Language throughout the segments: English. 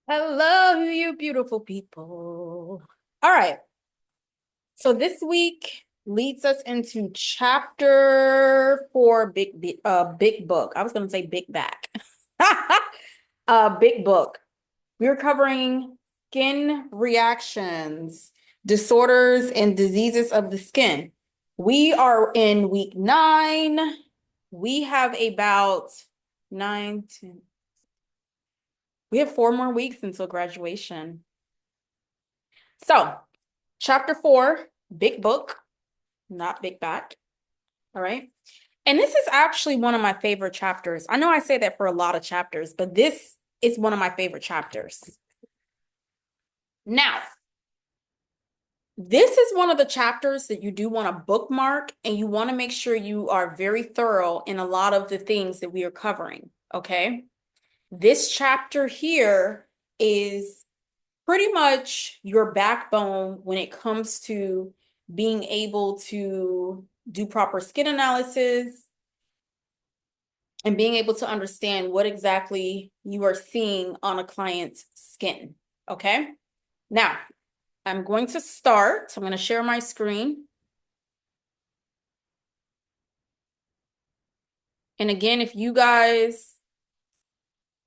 Hello, you beautiful people. All right. So this week leads us into chapter 4, big book. I was going to say big back. Big book. We're covering skin reactions, disorders, and diseases of the skin. We are in week 9. We have about 9, 10. We have 4 more weeks until graduation. So, chapter 4, big book, not big back. All right. And this is actually one of my favorite chapters. I know I say that for a lot of chapters, but this is one of my favorite chapters. Now, this is one of the chapters that you do want to bookmark, and you want to make sure you are very thorough in a lot of the things that we are covering. Okay. This chapter here is pretty much your backbone when it comes to being able to do proper skin analysis and being able to understand what exactly you are seeing on a client's skin. Okay. Now, I'm going to start. I'm going to share my screen. And again, if you guys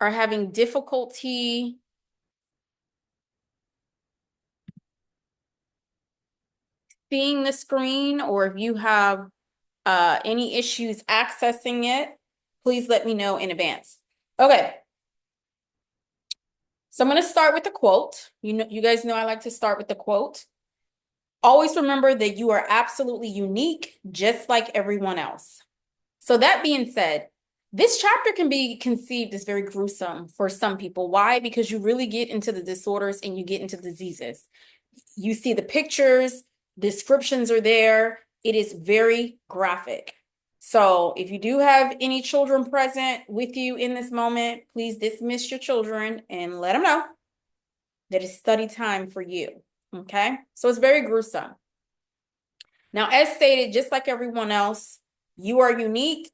are having difficulty seeing the screen, or if you have any issues accessing it, please let me know in advance. Okay. So I'm going to start with the quote. You guys know I like to start with the quote. Always remember that you are absolutely unique, just like everyone else. So that being said, this chapter can be conceived as very gruesome for some people. Why? Because you really get into the disorders and you get into diseases. You see the pictures, descriptions are there. It is very graphic. So if you do have any children present with you in this moment, please dismiss your children and let them know that it's study time for you. Okay? So it's very gruesome. Now, as stated, just like everyone else, you are unique.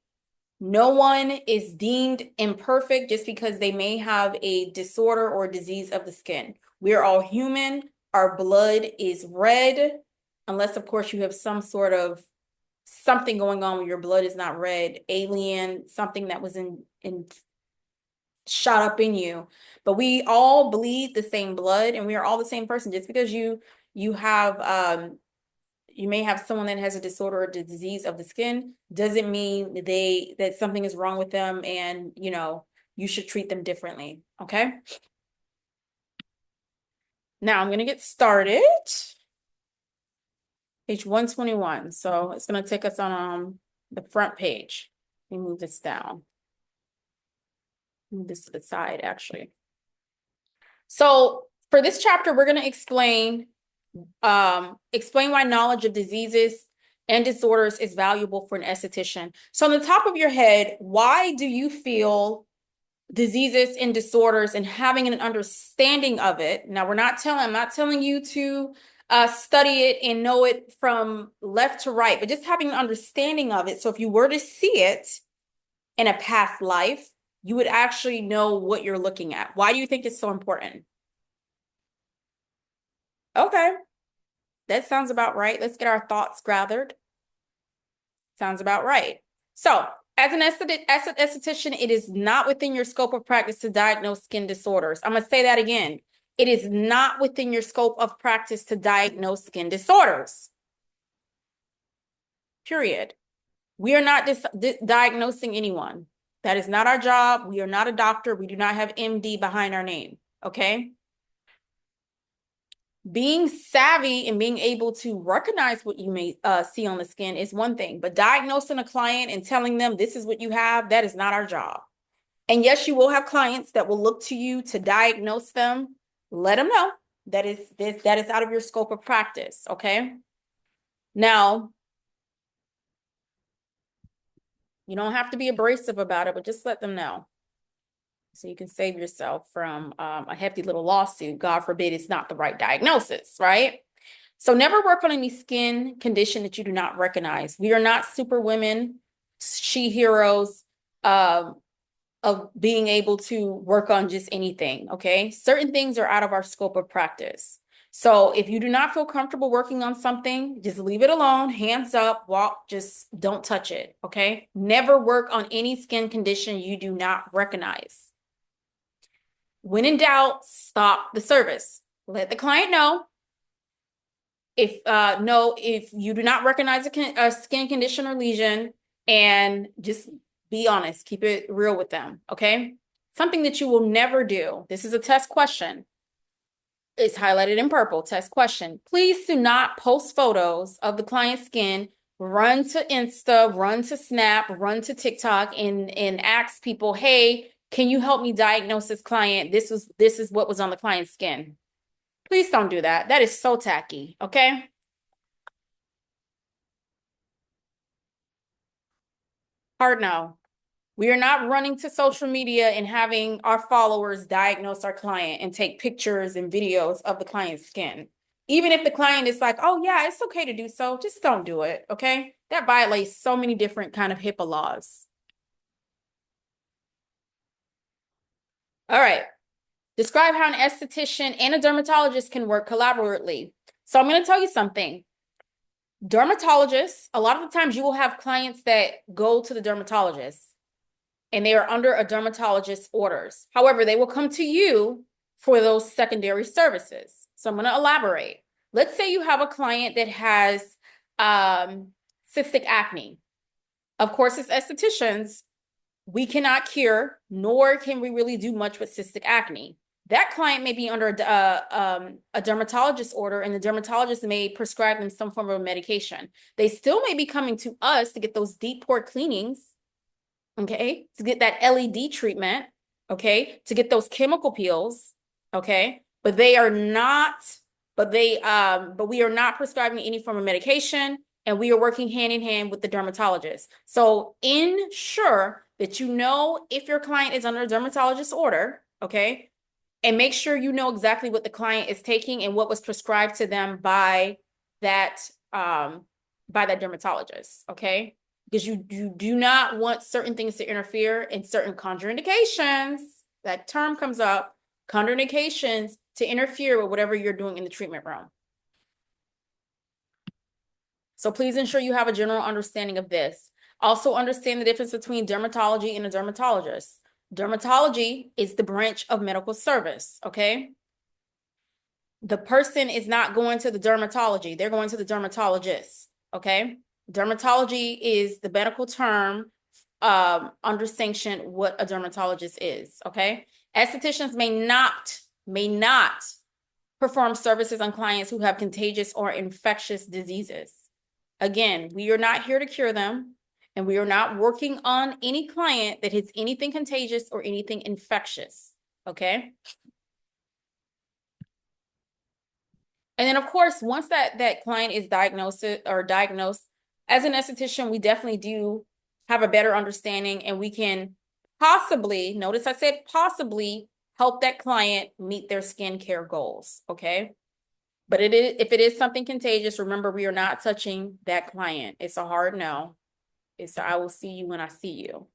No one is deemed imperfect just because they may have a disorder or disease of the skin. We are all human. Our blood is red, unless, of course, you have some sort of something going on where your blood is not red, alien, something that was in shot up in you. But we all bleed the same blood, and we are all the same person. Just because you have you may have someone that has a disorder or disease of the skin doesn't mean that something is wrong with them, and you should treat them differently. Okay. Now I'm going to get started. Page 121. So it's going to take us on the front page. Let me move this down. Move this to the side, actually. So for this chapter, we're going to explain why knowledge of diseases and disorders is valuable for an esthetician. So on the top of your head, why do you feel diseases and disorders and having an understanding of it? Now, I'm not telling you to study it and know it from left to right, but just having an understanding of it. So if you were to see it in a past life, you would actually know what you're looking at. Why do you think it's so important? Okay, that sounds about right. Let's get our thoughts gathered. Sounds about right. So, as an esthetician, it is not within your scope of practice to diagnose skin disorders. I'm going to say that again. It is not within your scope of practice to diagnose skin disorders. Period. We are not diagnosing anyone. That is not our job. We are not a doctor. We do not have MD behind our name. Okay? Being savvy and being able to recognize what you may see on the skin is one thing, but diagnosing a client and telling them this is what you have, that is not our job. And yes, you will have clients that will look to you to diagnose them. Let them know that is out of your scope of practice. Okay. Now, you don't have to be abrasive about it, but just let them know so you can save yourself from a hefty little lawsuit. God forbid it's not the right diagnosis, right? So never work on any skin condition that you do not recognize. We are not super women, she heroes. of being able to work on just anything, okay? Certain things are out of our scope of practice. So if you do not feel comfortable working on something, just leave it alone, hands up, walk, just don't touch it, okay? Never work on any skin condition you do not recognize. When in doubt, stop the service. Let the client know. If you do not recognize a skin condition or lesion, and just be honest, keep it real with them, okay? Something that you will never do. This is a test question. It's highlighted in purple, test question. Please do not post photos of the client's skin, run to Insta, run to Snap, run to TikTok, and ask people, hey, can you help me diagnose this client? This is what was on the client's skin. Please don't do that. That is so tacky, okay? Hard no. We are not running to social media and having our followers diagnose our client and take pictures and videos of the client's skin. Even if the client is like, oh yeah, it's okay to do so, just don't do it, okay? That violates so many different kind of HIPAA laws. All right. Describe how an esthetician and a dermatologist can work collaboratively. So I'm going to tell you something. Dermatologists, a lot of the times you will have clients that go to the dermatologist and they are under a dermatologist's orders. However, they will come to you for those secondary services. So I'm going to elaborate. Let's say you have a client that has cystic acne. Of course, as estheticians, we cannot cure, nor can we really do much with cystic acne. That client may be under a dermatologist order, and the dermatologist may prescribe them some form of medication. They still may be coming to us to get those deep pore cleanings, okay, to get that LED treatment, okay, to get those chemical peels, okay, but we are not prescribing any form of medication, and we are working hand in hand with the dermatologist. So ensure that you know if your client is under a dermatologist order, okay, and make sure you know exactly what the client is taking and what was prescribed to them by that dermatologist, okay? Because you do not want certain things to interfere in certain contraindications. That term comes up, contraindications to interfere with whatever you're doing in the treatment room. So please ensure you have a general understanding of this. Also understand the difference between dermatology and a dermatologist. Dermatology is the branch of medical service, okay? The person is not going to the dermatology, they're going to the dermatologist, okay? Dermatology is the medical term under sanction what a dermatologist is, okay? Estheticians may not perform services on clients who have contagious or infectious diseases. Again, we are not here to cure them, and we are not working on any client that has anything contagious or anything infectious, okay? And then, of course, once that client is diagnosed, as an esthetician, we definitely do have a better understanding, and we can possibly, notice I said possibly, help that client meet their skincare goals, okay? But if it is something contagious, remember, we are not touching that client. It's a hard no. It's I will see you when I see you.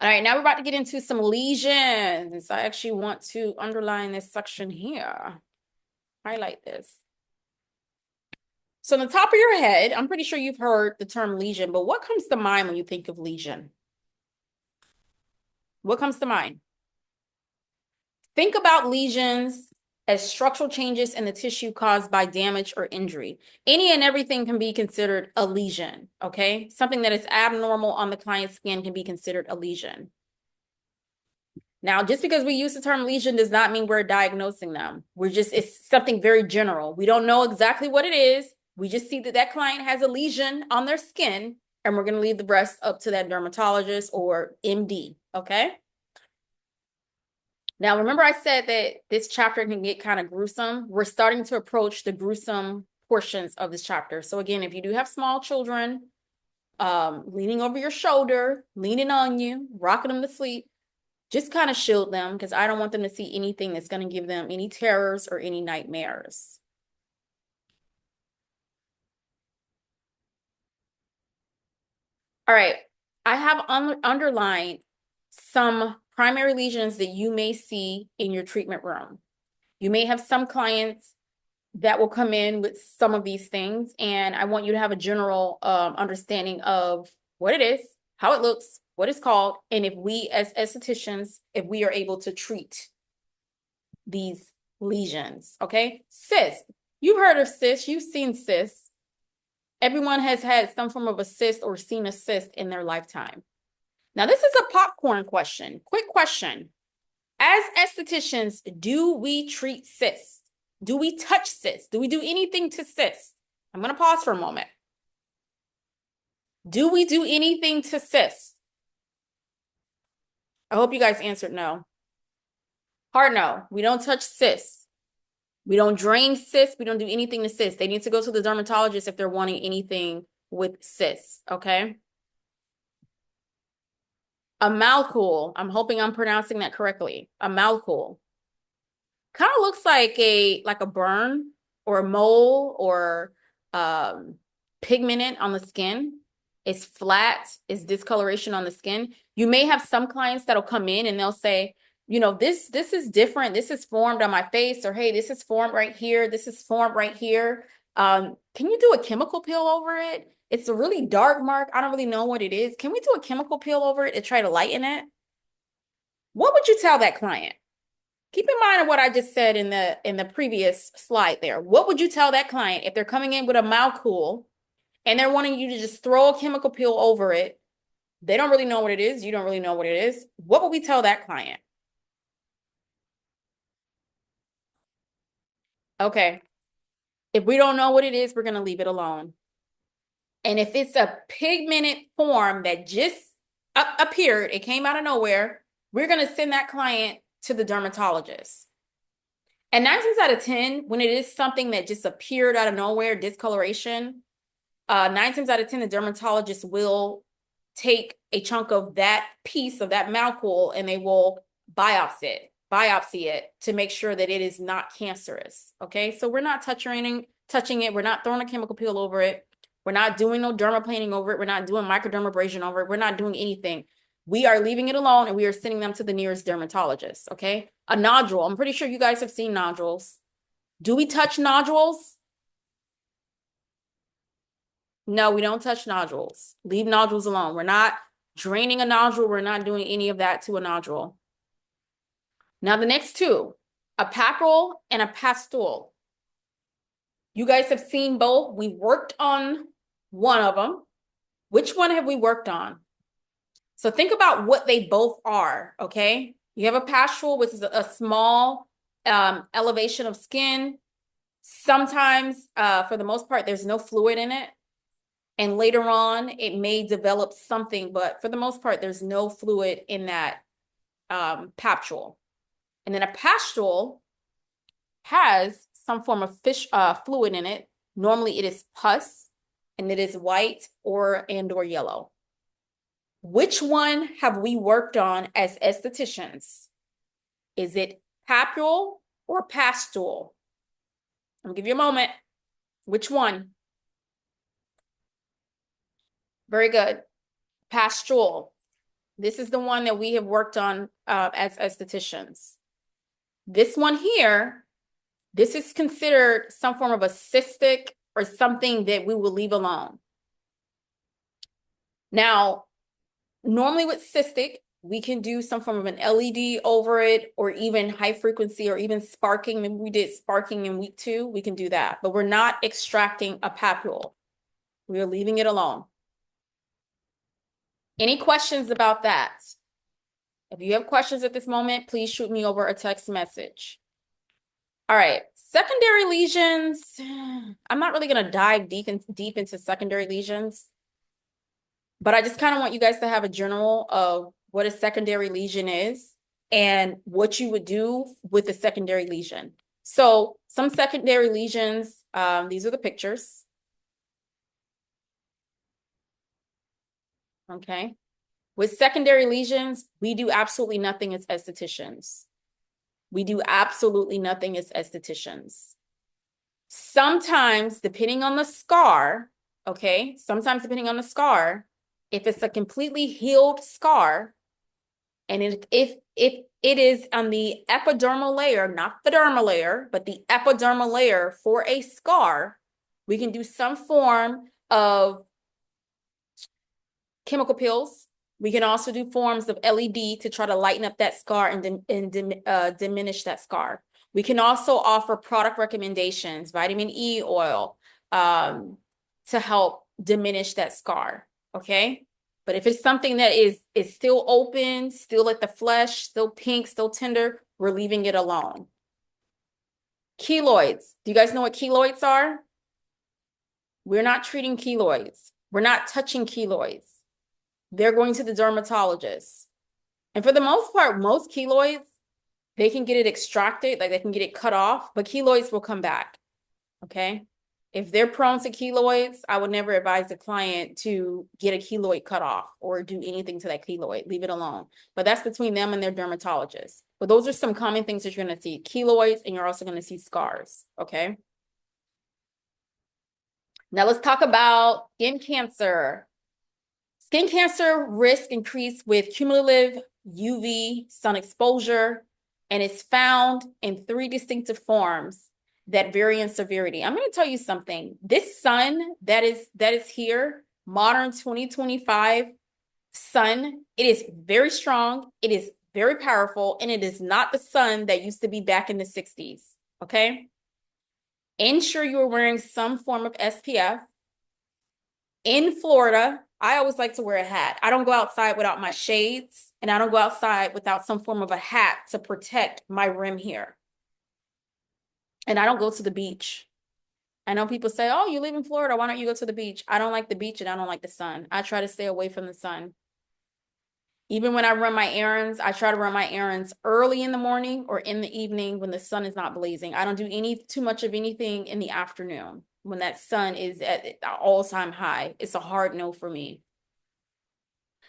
All right, now we're about to get into some lesions. I actually want to underline this section here. Highlight this. So on the top of your head, I'm pretty sure you've heard the term lesion, but what comes to mind when you think of lesion? What comes to mind? Think about lesions as structural changes in the tissue caused by damage or injury. Any and everything can be considered a lesion, okay? Something that is abnormal on the client's skin can be considered a lesion. Now, just because we use the term lesion does not mean we're diagnosing them. It's something very general. We don't know exactly what it is. We just see that client has a lesion on their skin, and we're going to leave the rest up to that dermatologist or MD, okay? Now, remember I said that this chapter can get kind of gruesome. We're starting to approach the gruesome portions of this chapter. So again, if you do have small children, leaning over your shoulder, leaning on you, rocking them to sleep, just kind of shield them, because I don't want them to see anything that's going to give them any terrors or any nightmares. All right. I have underlined some primary lesions that you may see in your treatment room. You may have some clients that will come in with some of these things, and I want you to have a general understanding of what it is, how it looks, what it's called, and if we as estheticians, if we are able to treat these lesions, okay? Cyst. You've heard of cysts, you've seen cysts. Everyone has had some form of a cyst or seen a cyst in their lifetime. Now, this is a popcorn question. Quick question. As estheticians, do we treat cysts? Do we touch cysts? Do we do anything to cysts? I'm going to pause for a moment. Do we do anything to cysts? I hope you guys answered no. Hard no. We don't touch cysts. We don't drain cysts. We don't do anything to cysts. They need to go to the dermatologist if they're wanting anything with cysts, okay? A malcool. I'm hoping I'm pronouncing that correctly. A malcool. Kind of looks like a burn or a mole or pigment on the skin. It's flat, it's discoloration on the skin. You may have some clients that'll come in and they'll say, you know, this is different. This is formed on my face, or hey, this is formed right here. This is formed right here. Can you do a chemical peel over it? It's a really dark mark. I don't really know what it is. Can we do a chemical peel over it and try to lighten it? What would you tell that client? Keep in mind what I just said in the previous slide there. What would you tell that client if they're coming in with a malcool and they're wanting you to just throw a chemical peel over it? They don't really know what it is. You don't really know what it is. What would we tell that client? Okay. If we don't know what it is, we're going to leave it alone. And if it's a pigmented form that just appeared, it came out of nowhere, we're going to send that client to the dermatologist. And 9 times out of 10, when it is something that just appeared out of nowhere, discoloration, 9 times out of 10, the dermatologist will take a chunk of that piece of that malcool and they will biopsy it to make sure that it is not cancerous. Okay, so we're not touching it. We're not throwing a chemical peel over it. We're not doing no dermaplaning over it. We're not doing microdermabrasion over it. We're not doing anything. We are leaving it alone and we are sending them to the nearest dermatologist. Okay, a nodule. I'm pretty sure you guys have seen nodules. Do we touch nodules? No, we don't touch nodules. Leave nodules alone. We're not draining a nodule. We're not doing any of that to a nodule. Now, the next two, a papule and a pustule. You guys have seen both. We worked on one of them. Which one have we worked on? So think about what they both are, okay? You have a pustule, which is a small elevation of skin. Sometimes, for the most part, there's no fluid in it. And later on, it may develop something, but for the most part, there's no fluid in that papule. And then a pustule has some form of fluid in it. Normally, it is pus, and it is white or yellow. Which one have we worked on as estheticians? Is it papule or pustule? I'll give you a moment. Which one? Very good. Pustule. This is the one that we have worked on as estheticians. This one here, this is considered some form of a cystic or something that we will leave alone. Now, normally with cystic, we can do some form of an LED over it or even high frequency or even sparking. Maybe we did sparking in week 2. We can do that, but we're not extracting a papule. We are leaving it alone. Any questions about that? If you have questions at this moment, please shoot me over a text message. All right, secondary lesions. I'm not really going to dive deep into secondary lesions, but I just kind of want you guys to have a general of what a secondary lesion is and what you would do with a secondary lesion. So some secondary lesions, these are the pictures. Okay. With secondary lesions, we do absolutely nothing as estheticians. We do absolutely nothing as estheticians. Sometimes, depending on the scar, okay, sometimes depending on the scar, If it's a completely healed scar, and if it is on the epidermal layer, not the dermal layer, but the epidermal layer for a scar, we can do some form of chemical peels. We can also do forms of LED to try to lighten up that scar and diminish that scar. We can also offer product recommendations, vitamin E oil, to help diminish that scar, okay? But if it's something that is still open, still at the flesh, still pink, still tender, we're leaving it alone. Keloids. Do you guys know what keloids are? We're not treating keloids. We're not touching keloids. They're going to the dermatologist. And for the most part, most keloids, they can get it extracted, like they can get it cut off, but keloids will come back, okay? If they're prone to keloids, I would never advise the client to get a keloid cut off or do anything to that keloid. Leave it alone. But that's between them and their dermatologist. But those are some common things that you're going to see. Keloids, and you're also going to see scars, okay? Now let's talk about skin cancer. Skin cancer risk increase with cumulative UV sun exposure, and it's found in 3 distinctive forms that vary in severity. I'm going to tell you something. This sun that is here, modern 2025 sun, it is very strong, it is very powerful, and it is not the sun that used to be back in the 60s, okay? Ensure you are wearing some form of SPF. In Florida, I always like to wear a hat. I don't go outside without my shades, and I don't go outside without some form of a hat to protect my rim here. And I don't go to the beach. I know people say, oh, you live in Florida, why don't you go to the beach? I don't like the beach and I don't like the sun. I try to stay away from the sun. Even when I run my errands, I try to run my errands early in the morning or in the evening when the sun is not blazing. I don't do too much of anything in the afternoon when that sun is at an all-time high. It's a hard no for me.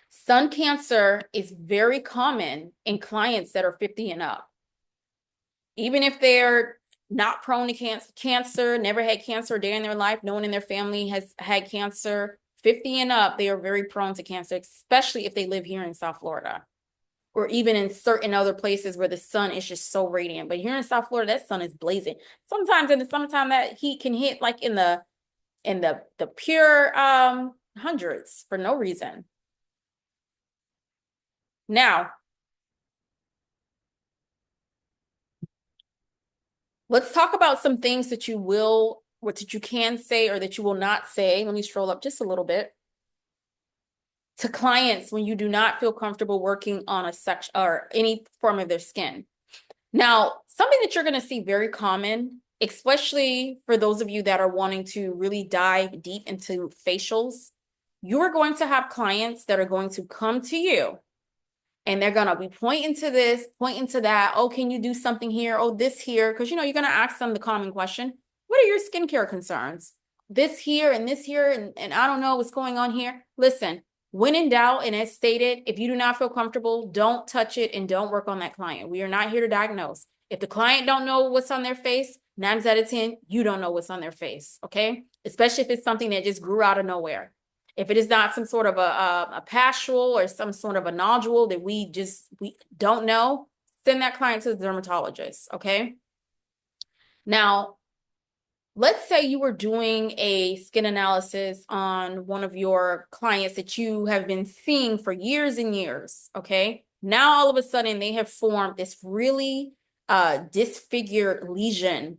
Sun cancer is very common in clients that are 50 and up. Even if they're not prone to cancer, never had cancer a day in their life, no one in their family has had cancer, 50 and up, they are very prone to cancer, especially if they live here in South Florida or even in certain other places where the sun is just so radiant. But here in South Florida, that sun is blazing. Sometimes in the summertime, that heat can hit like in the pure hundreds for no reason. Now, let's talk about some things that you can say or that you will not say. Let me scroll up just a little bit. To clients when you do not feel comfortable working on a section or any form of their skin. Now, something that you're going to see very common, especially for those of you that are wanting to really dive deep into facials, you're going to have clients that are going to come to you and they're going to be pointing to this, pointing to that. Oh, can you do something here? Oh, this here. Because, you're going to ask them the common question. What are your skincare concerns? This here and this here, and I don't know what's going on here. Listen, when in doubt, and as stated, if you do not feel comfortable, don't touch it and don't work on that client. We are not here to diagnose. If the client don't know what's on their face, 9 out of 10, you don't know what's on their face, okay? Especially if it's something that just grew out of nowhere. If it is not some sort of a pustule or some sort of a nodule that we don't know, send that client to the dermatologist, okay? Now, let's say you were doing a skin analysis on one of your clients that you have been seeing for years and years, okay? Now, all of a sudden, they have formed this really disfigured lesion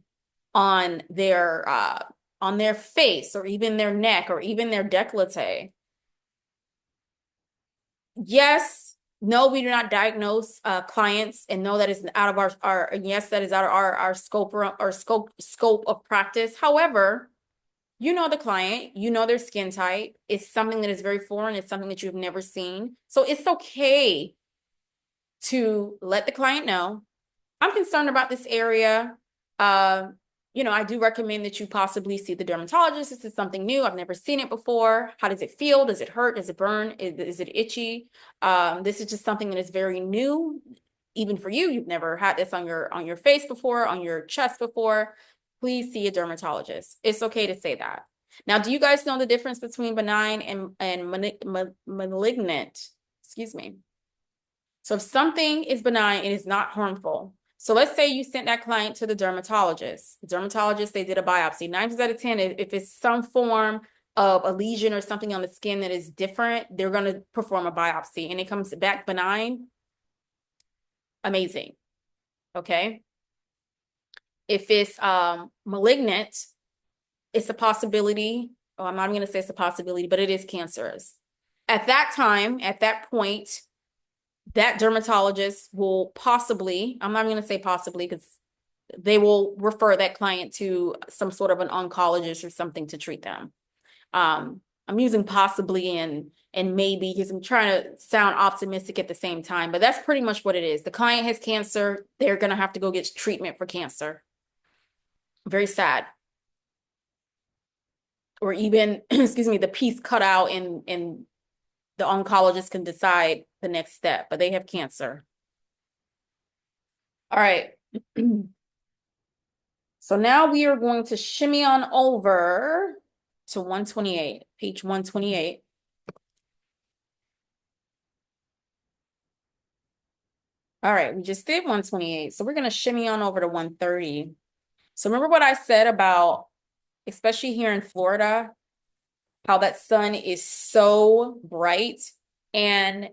on their face or even their neck or even their décolleté. Yes, no, we do not diagnose clients, and no, that is out of our yes, that is out of our scope of practice. However, you know the client, you know their skin type. It's something that is very foreign. It's something that you've never seen. So it's okay to let the client know, I'm concerned about this area. I do recommend that you possibly see the dermatologist. This is something new. I've never seen it before. How does it feel? Does it hurt? Does it burn? Is it itchy? This is just something that is very new, even for you. You've never had this on your face before, on your chest before. Please see a dermatologist. It's okay to say that. Now, do you guys know the difference between benign and malignant? Excuse me. So if something is benign, it is not harmful. So let's say you sent that client to the dermatologist. The dermatologist, they did a biopsy. 9 times out of 10, if it's some form of a lesion or something on the skin that is different, they're going to perform a biopsy and it comes back benign. Amazing. Okay. If it's malignant, it's a possibility. Oh, I'm not going to say it's a possibility, but it is cancerous. At that time, at that point, that dermatologist will possibly, I'm not going to say possibly because they will refer that client to some sort of an oncologist or something to treat them. I'm using possibly and maybe because I'm trying to sound optimistic at the same time, but that's pretty much what it is. The client has cancer. They're going to have to go get treatment for cancer. Very sad. Or even, excuse me, the piece cut out and the oncologist can decide the next step, but they have cancer. All right. So now we are going to shimmy on over to 128, page 128. All right, we just did 128. So we're going to shimmy on over to 130. So remember what I said about, especially here in Florida, how that sun is so bright and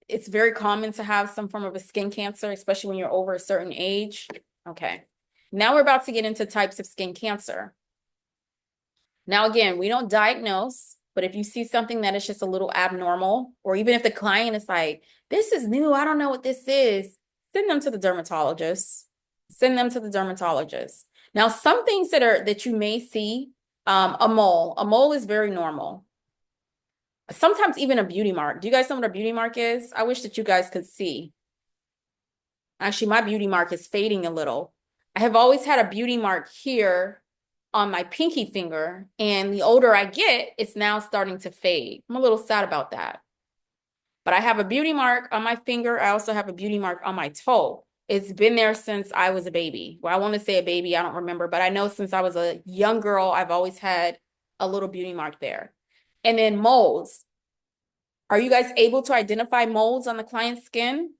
it's very common to have some form of a skin cancer, especially when you're over a certain age. Okay. Now we're about to get into types of skin cancer. Now, again, we don't diagnose, but if you see something that is just a little abnormal, or even if the client is like, this is new, I don't know what this is, send them to the dermatologist. Send them to the dermatologist. Now, some things that you may see, a mole. A mole is very normal. Sometimes even a beauty mark. Do you guys know what a beauty mark is? I wish that you guys could see. Actually, my beauty mark is fading a little. I have always had a beauty mark here on my pinky finger, and the older I get, it's now starting to fade. I'm a little sad about that. But I have a beauty mark on my finger. I also have a beauty mark on my toe. It's been there since I was a baby. Well, I want to say a baby, I don't remember, but I know since I was a young girl, I've always had a little beauty mark there. And then moles. Are you guys able to identify moles on the client's skin?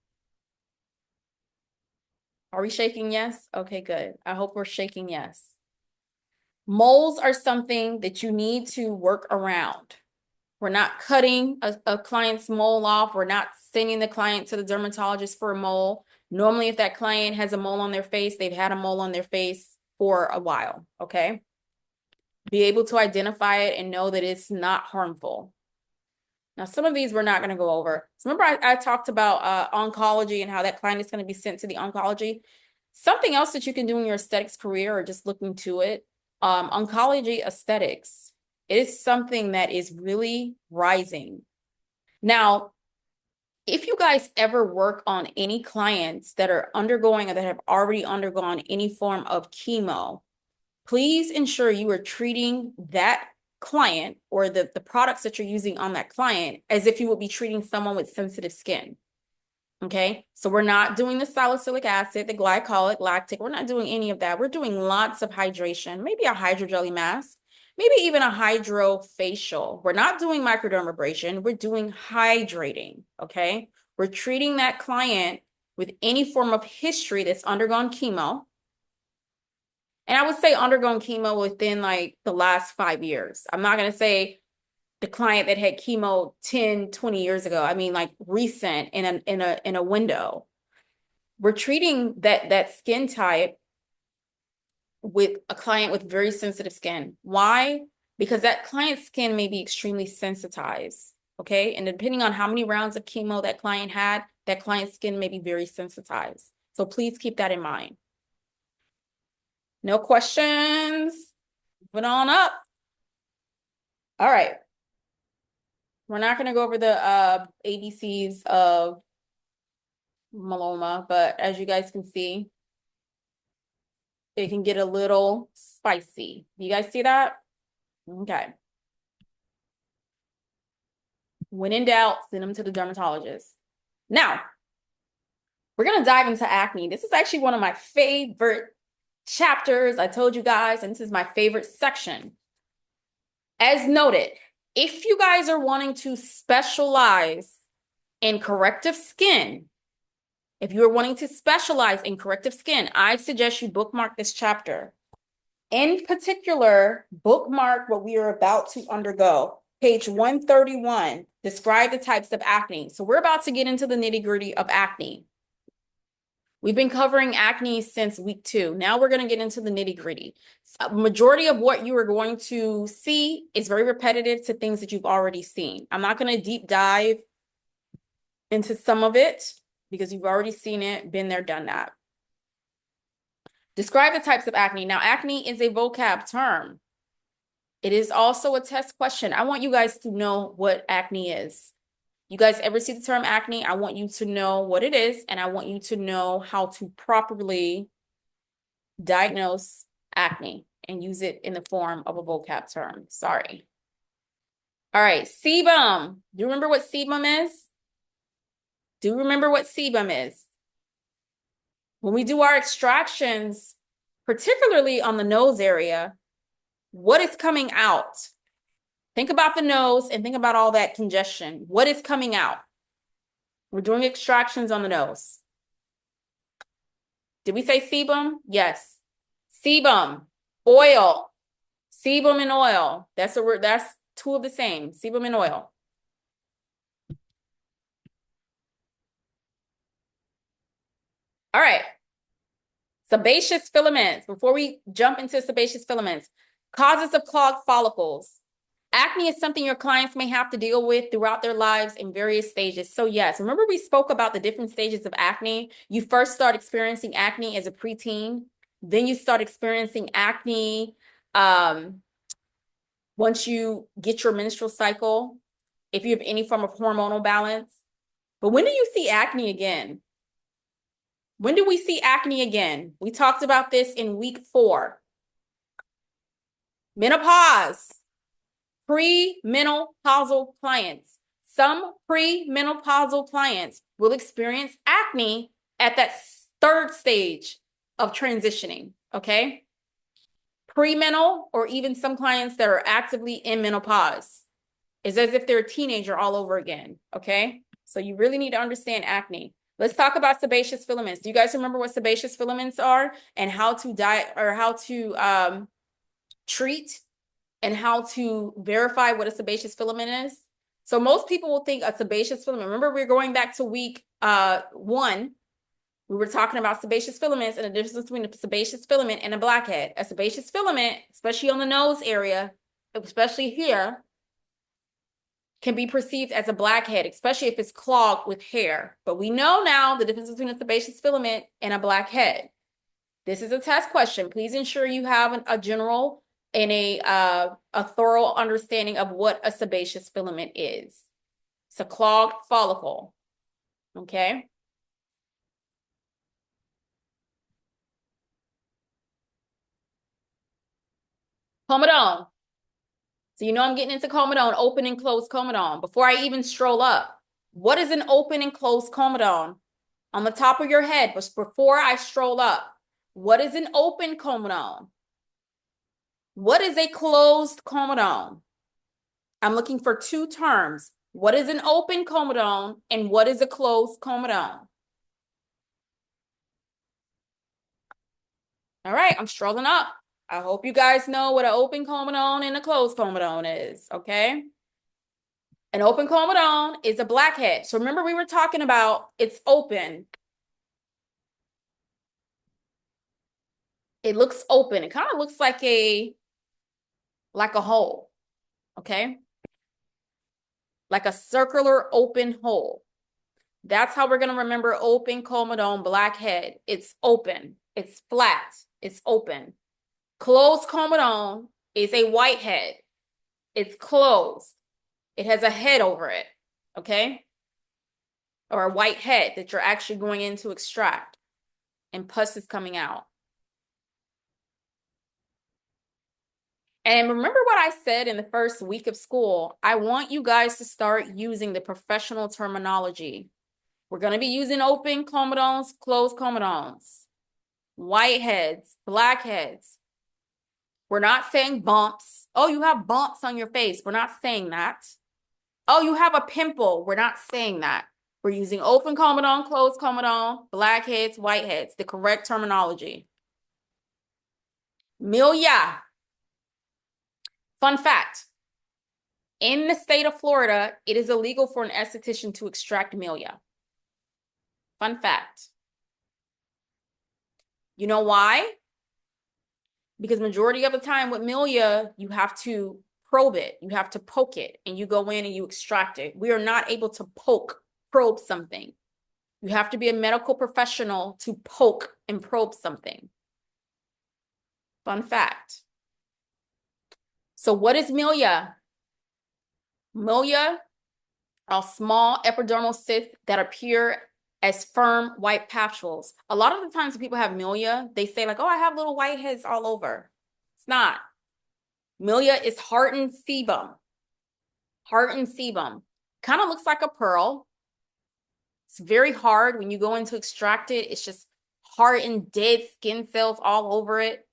Are we shaking yes? Okay, good. I hope we're shaking yes. Moles are something that you need to work around. We're not cutting a client's mole off. We're not sending the client to the dermatologist for a mole. Normally, if that client has a mole on their face, they've had a mole on their face for a while, okay? Be able to identify it and know that it's not harmful. Now, some of these we're not going to go over. So remember I talked about oncology and how that client is going to be sent to the oncology. Something else that you can do in your aesthetics career or just looking to it, oncology aesthetics. It is something that is really rising. Now, if you guys ever work on any clients that are undergoing or that have already undergone any form of chemo, please ensure you are treating that client or the products that you're using on that client as if you would be treating someone with sensitive skin. Okay, so we're not doing the salicylic acid, the glycolic, lactic. We're not doing any of that. We're doing lots of hydration, maybe a hydrogelly mask, maybe even a hydrofacial. We're not doing microdermabrasion. We're doing hydrating. Okay, we're treating that client with any form of history that's undergone chemo. And I would say undergone chemo within like the last 5 years. I'm not going to say the client that had chemo 10, 20 years ago. I mean, like recent in a window. We're treating that skin type with a client with very sensitive skin. Why? Because that client's skin may be extremely sensitized. Okay. And depending on how many rounds of chemo that client had, that client's skin may be very sensitized. So please keep that in mind. No questions? Moving on up. All right. We're not going to go over the ABCs of myeloma, but as you guys can see, it can get a little spicy. You guys see that? Okay. When in doubt, send them to the dermatologist. Now, we're going to dive into acne. This is actually one of my favorite chapters. I told you guys, and this is my favorite section. As noted, if you guys are wanting to specialize in corrective skin, if you are wanting to specialize in corrective skin, I suggest you bookmark this chapter. In particular, bookmark what we are about to undergo. Page 131, describe the types of acne. So we're about to get into the nitty-gritty of acne. We've been covering acne since week 2. Now we're going to get into the nitty-gritty. Majority of what you are going to see is very repetitive to things that you've already seen. I'm not going to deep dive into some of it because you've already seen it, been there, done that. Describe the types of acne. Now, acne is a vocab term. It is also a test question. I want you guys to know what acne is. You guys ever see the term acne? I want you to know what it is, and I want you to know how to properly diagnose acne and use it in the form of a vocab term. Sorry. All right, sebum. Do you remember what sebum is? Do you remember what sebum is? When we do our extractions, particularly on the nose area, what is coming out? Think about the nose and think about all that congestion. What is coming out? We're doing extractions on the nose. Did we say sebum? Yes. Sebum, oil, sebum and oil. That's a word. That's two of the same. Sebum and oil. All right. Sebaceous filaments. Before we jump into sebaceous filaments, causes of clogged follicles. Acne is something your clients may have to deal with throughout their lives in various stages. So yes, remember we spoke about the different stages of acne. You first start experiencing acne as a preteen. Then you start experiencing acne once you get your menstrual cycle, if you have any form of hormonal balance. But when do you see acne again? When do we see acne again? We talked about this in week 4. Menopause. Premenopausal clients. Some premenopausal clients will experience acne at that 3rd stage of transitioning, okay? Premenal, or even some clients that are actively in menopause, is as if they're a teenager all over again, okay? So you really need to understand acne. Let's talk about sebaceous filaments. Do you guys remember what sebaceous filaments are and how to treat and how to verify what a sebaceous filament is? So most people will think a sebaceous filament. Remember, we're going back to week 1. We were talking about sebaceous filaments and the difference between a sebaceous filament and a blackhead. A sebaceous filament, especially on the nose area, especially here, can be perceived as a blackhead, especially if it's clogged with hair. But we know now the difference between a sebaceous filament and a blackhead. This is a test question. Please ensure you have a general and a thorough understanding of what a sebaceous filament is. It's a clogged follicle, okay? Comedone. So you know I'm getting into comedone, open and closed comedone. Before I even stroll up, what is an open and closed comedone? On the top of your head, but before I stroll up, what is an open comedone? What is a closed comedone? I'm looking for 2 terms. What is an open comedone and what is a closed comedone? All right, I'm strolling up. I hope you guys know what an open comedone and a closed comedone is, okay? An open comedone is a blackhead. So remember we were talking about it's open. It looks open. It kind of looks like a hole, okay? Like a circular open hole. That's how we're going to remember open comedone, blackhead. It's open. It's flat. It's open. Closed comedone is a whitehead. It's closed. It has a head over it, okay? Or a white head that you're actually going in to extract, and pus is coming out. And remember what I said in the first week of school? I want you guys to start using the professional terminology. We're going to be using open comedones, closed comedones. whiteheads, blackheads. We're not saying bumps. Oh, you have bumps on your face. We're not saying that. Oh, you have a pimple. We're not saying that. We're using open comedone, closed comedone, blackheads, whiteheads, the correct terminology. Milia. Fun fact. In the state of Florida, it is illegal for an esthetician to extract milia. Fun fact. You know why? Because majority of the time with milia, you have to probe it. You have to poke it, and you go in and you extract it. We are not able to probe something. You have to be a medical professional to poke and probe something. Fun fact. So what is milia? Milia are small epidermal cysts that appear as firm white papules. A lot of the times when people have milia, they say like, oh, I have little whiteheads all over. It's not. Milia is hardened sebum. Hardened sebum. Kind of looks like a pearl. It's very hard when you go in to extract it. It's just hardened, dead skin cells all over it.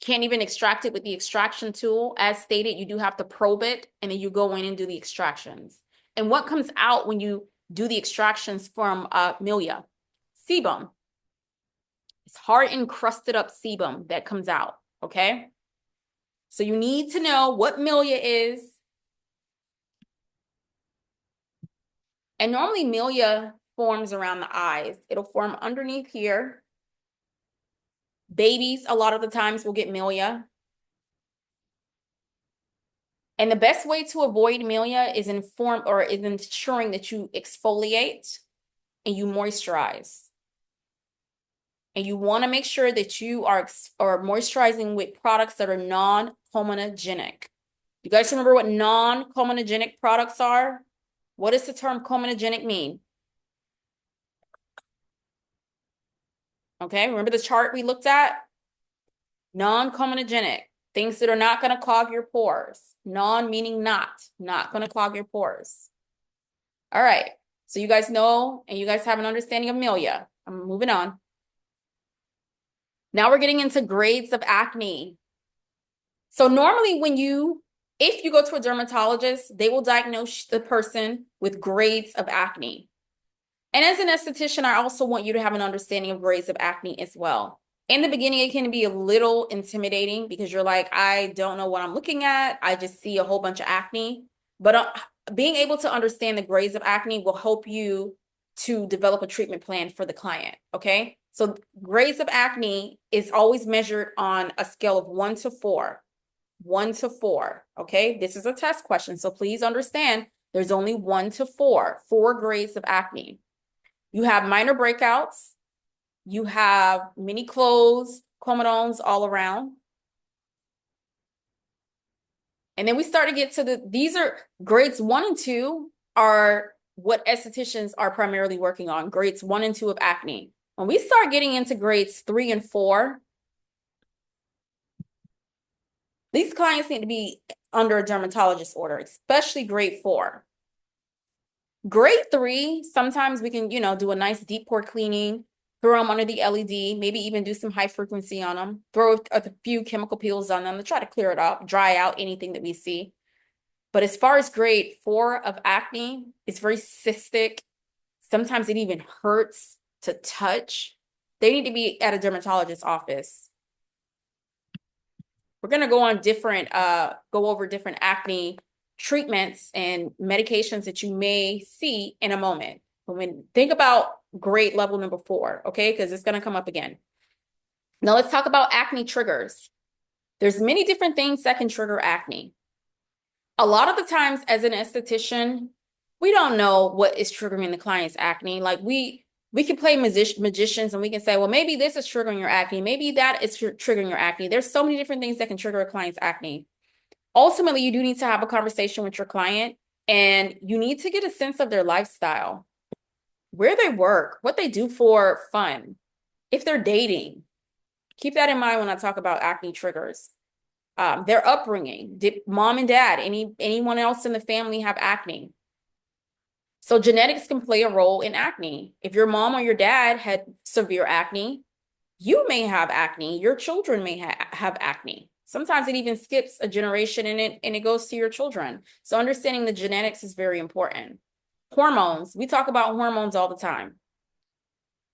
Can't even extract it with the extraction tool. As stated, you do have to probe it, and then you go in and do the extractions. And what comes out when you do the extractions from milia? Sebum. It's hard encrusted up sebum that comes out, okay? So you need to know what milia is. And normally milia forms around the eyes. It'll form underneath here. Babies, a lot of the times, will get milia. And the best way to avoid milia is ensuring that you exfoliate and you moisturize. And you want to make sure that you are moisturizing with products that are non-comedogenic. You guys remember what non-comedogenic products are? What does the term comedogenic mean? Okay, remember the chart we looked at? Non-comedogenic, things that are not going to clog your pores. Non meaning not going to clog your pores. All right, so you guys know and you guys have an understanding of milia. I'm moving on. Now we're getting into grades of acne. So normally if you go to a dermatologist, they will diagnose the person with grades of acne. And as an esthetician, I also want you to have an understanding of grades of acne as well. In the beginning, it can be a little intimidating because you're like, I don't know what I'm looking at. I just see a whole bunch of acne. But being able to understand the grades of acne will help you to develop a treatment plan for the client, okay? So grades of acne is always measured on a scale of 1 to 4. 1 to 4, okay? This is a test question, so please understand there's only 1 to 4 grades of acne. You have minor breakouts. You have mini closed comedones all around. And then we start to get to these are grades 1 and 2 are what estheticians are primarily working on, grades 1 and 2 of acne. When we start getting into grades 3 and 4, these clients need to be under a dermatologist order, especially grade 4. Grade 3, sometimes we can, do a nice deep pore cleaning, throw them under the LED, maybe even do some high frequency on them, throw a few chemical peels on them to try to clear it up, dry out anything that we see. But as far as grade 4 of acne, it's very cystic. Sometimes it even hurts to touch. They need to be at a dermatologist's office. We're going to go over different acne treatments and medications that you may see in a moment. Think about grade level number 4, okay? Because it's going to come up again. Now let's talk about acne triggers. There's many different things that can trigger acne. A lot of the times as an esthetician, we don't know what is triggering the client's acne. Like we can play magicians and we can say, well, maybe this is triggering your acne. Maybe that is triggering your acne. There's so many different things that can trigger a client's acne. Ultimately, you do need to have a conversation with your client and you need to get a sense of their lifestyle, where they work, what they do for fun, if they're dating. Keep that in mind when I talk about acne triggers. Their upbringing. Did mom and dad, anyone else in the family have acne? So genetics can play a role in acne. If your mom or your dad had severe acne, You may have acne, your children may have acne. Sometimes it even skips a generation and it goes to your children. So understanding the genetics is very important. Hormones, we talk about hormones all the time.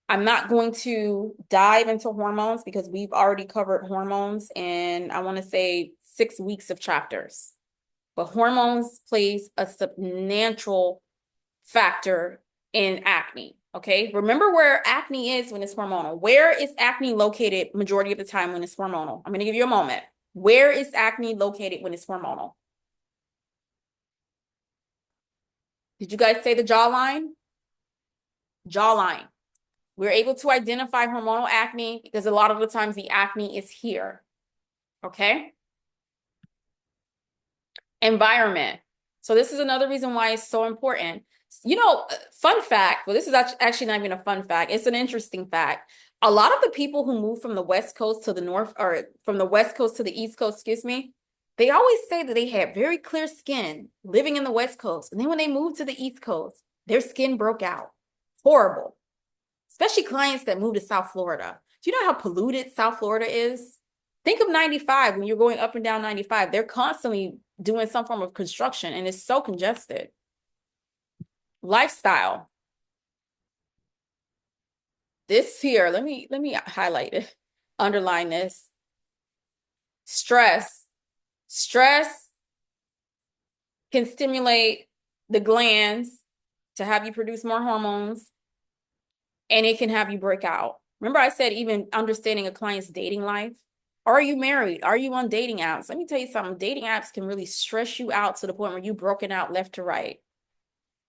I'm not going to dive into hormones because we've already covered hormones in, I want to say, 6 weeks of chapters. But hormones plays a substantial factor in acne. Okay, remember where acne is when it's hormonal. Where is acne located majority of the time when it's hormonal? I'm going to give you a moment. Where is acne located when it's hormonal? Did you guys say the jawline? Jawline. We're able to identify hormonal acne because a lot of the times the acne is here. Okay. Environment. So this is another reason why it's so important. You know, fun fact, well, this is actually not even a fun fact. It's an interesting fact. A lot of the people who move from the West Coast to the North, or from the West Coast to the East Coast, excuse me, they always say that they had very clear skin living in the West Coast. And then when they moved to the East Coast, their skin broke out. Horrible. Especially clients that move to South Florida. Do you know how polluted South Florida is? Think of 95 when you're going up and down 95. They're constantly doing some form of construction and it's so congested. Lifestyle. This here, let me highlight it, underline this. Stress. Stress can stimulate the glands to have you produce more hormones, and it can have you break out. Remember I said even understanding a client's dating life? Are you married? Are you on dating apps? Let me tell you something. Dating apps can really stress you out to the point where you're broken out left to right.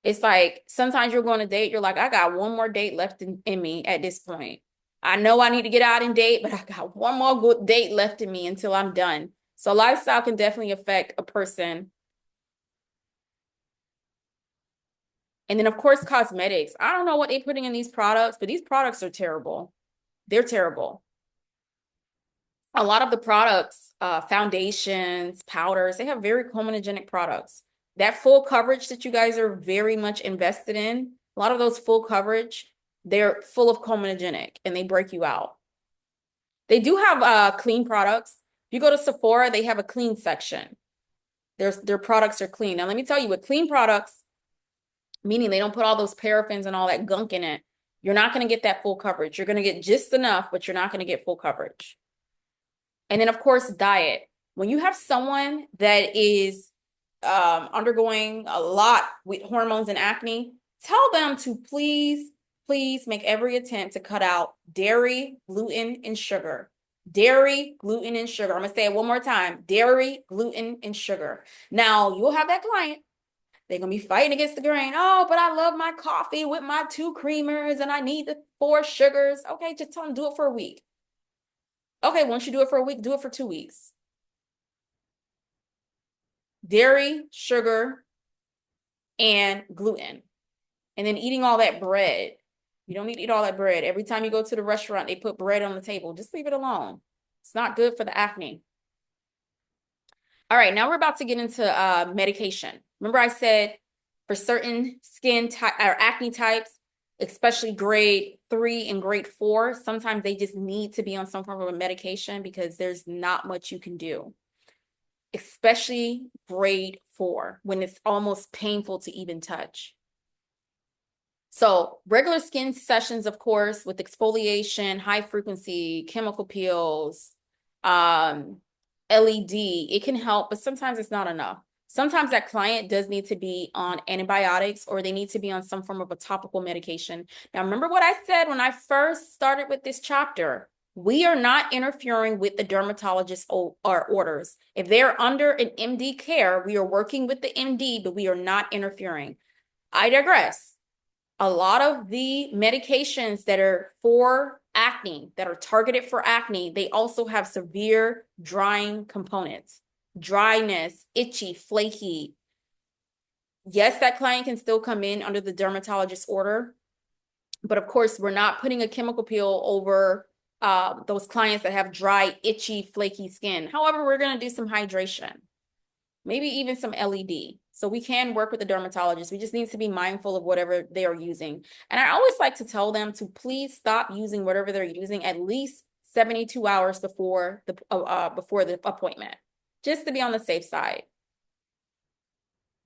It's like sometimes you're going to date, you're like, I got one more date left in me at this point. I know I need to get out and date, but I got one more good date left in me until I'm done. So lifestyle can definitely affect a person. And then, of course, cosmetics. I don't know what they're putting in these products, but these products are terrible. They're terrible. A lot of the products, foundations, powders, they have very comedogenic products. That full coverage that you guys are very much invested in, a lot of those full coverage, they're full of comedogenic and they break you out. They do have clean products. If you go to Sephora, they have a clean section. Their products are clean. Now, let me tell you, with clean products, meaning they don't put all those paraffins and all that gunk in it, you're not going to get that full coverage. You're going to get just enough, but you're not going to get full coverage. And then, of course, diet. When you have someone that is undergoing a lot with hormones and acne, tell them to please make every attempt to cut out dairy, gluten, and sugar. Dairy, gluten, and sugar. I'm going to say it one more time. Dairy, gluten, and sugar. Now, you'll have that client. They're going to be fighting against the grain. Oh, but I love my coffee with my 2 creamers and I need the 4 sugars. Okay, just tell them do it for a week. Okay, once you do it for a week, do it for 2 weeks. Dairy, sugar, and gluten. And then eating all that bread. You don't need to eat all that bread. Every time you go to the restaurant, they put bread on the table. Just leave it alone. It's not good for the acne. All right, now we're about to get into medication. Remember I said for certain skin type or acne types, especially grade 3 and grade 4, sometimes they just need to be on some form of a medication because there's not much you can do. Especially grade 4, when it's almost painful to even touch. So regular skin sessions, of course, with exfoliation, high frequency, chemical peels, LED, it can help, but sometimes it's not enough. Sometimes that client does need to be on antibiotics or they need to be on some form of a topical medication. Now, remember what I said when I first started with this chapter. We are not interfering with the dermatologist's orders. If they're under an MD care, we are working with the MD, but we are not interfering. I digress. A lot of the medications that are for acne, that are targeted for acne, they also have severe drying components. Dryness, itchy, flaky. Yes, that client can still come in under the dermatologist's order, but of course, we're not putting a chemical peel over those clients that have dry, itchy, flaky skin. However, we're going to do some hydration, maybe even some LED. So we can work with the dermatologist. We just need to be mindful of whatever they are using. And I always like to tell them to please stop using whatever they're using at least 72 hours before the appointment, just to be on the safe side.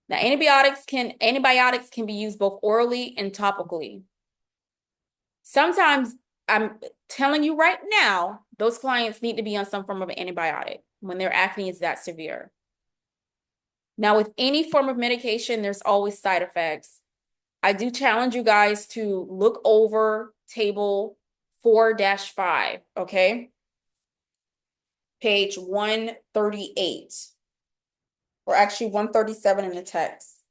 Now, antibiotics can be used both orally and topically. Sometimes, I'm telling you right now, those clients need to be on some form of antibiotic when their acne is that severe. Now, with any form of medication, there's always side effects. I do challenge you guys to look over table 4-5, okay? Page 138, or actually 137 in the text.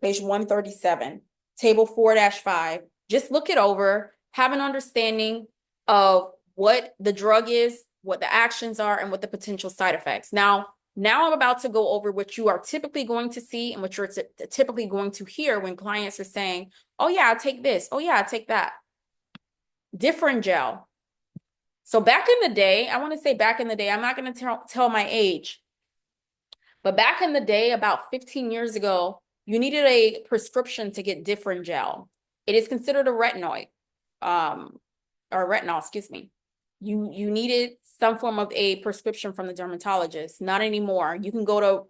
Page 137, table 4-5. Just look it over, have an understanding of what the drug is, what the actions are, and what the potential side effects. Now I'm about to go over what you are typically going to see and what you're typically going to hear when clients are saying, oh yeah, I'll take this. Oh yeah, I'll take that. Differin gel. So back in the day, I want to say back in the day, I'm not going to tell my age, but back in the day, about 15 years ago, you needed a prescription to get Differin gel. It is considered a retinoid, or retinol, excuse me. You needed some form of a prescription from the dermatologist. Not anymore. You can go to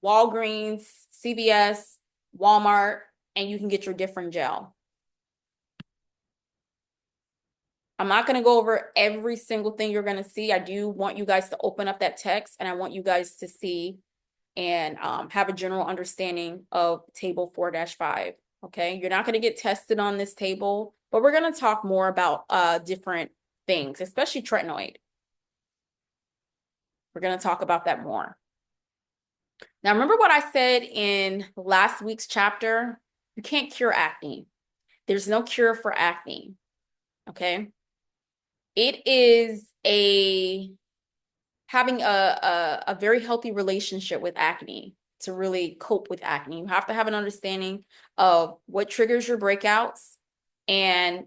Walgreens, CVS, Walmart, and you can get your Differin gel. I'm not going to go over every single thing you're going to see. I do want you guys to open up that text, and I want you guys to see and have a general understanding of table 4-5. Okay, you're not going to get tested on this table, but we're going to talk more about different things, especially tretinoid. We're going to talk about that more. Now, remember what I said in last week's chapter? You can't cure acne. There's no cure for acne. Okay, it is having a very healthy relationship with acne to really cope with acne. You have to have an understanding of what triggers your breakouts and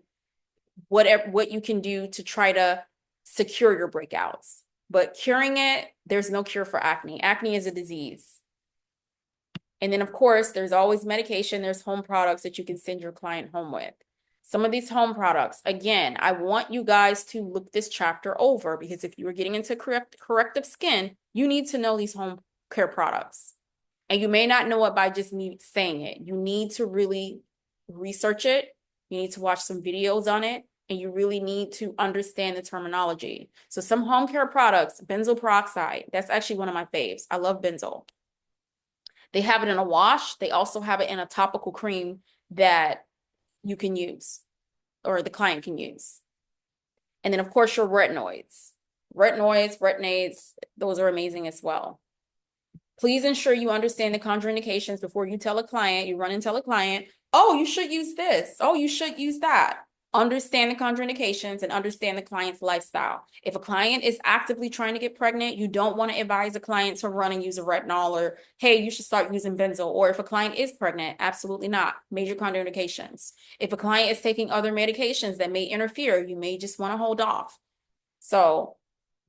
what you can do to try to secure your breakouts. But curing it, there's no cure for acne. Acne is a disease. And then, of course, there's always medication. There's home products that you can send your client home with. Some of these home products, again, I want you guys to look this chapter over, because if you are getting into corrective skin, you need to know these home care products. And you may not know it by just me saying it. You need to really research it. You need to watch some videos on it, and you really need to understand the terminology. So some home care products, benzoyl peroxide, that's actually one of my faves. I love benzoyl. They have it in a wash. They also have it in a topical cream that you can use, or the client can use. And then, of course, your retinoids. Retinoids, those are amazing as well. Please ensure you understand the contraindications before you tell a client. You run and tell a client, oh, you should use this. Oh, you should use that. Understand the contraindications and understand the client's lifestyle. If a client is actively trying to get pregnant, you don't want to advise a client to run and use a retinol, or, hey, you should start using benzoyl. Or if a client is pregnant, absolutely not. Major contraindications. If a client is taking other medications that may interfere, you may just want to hold off. So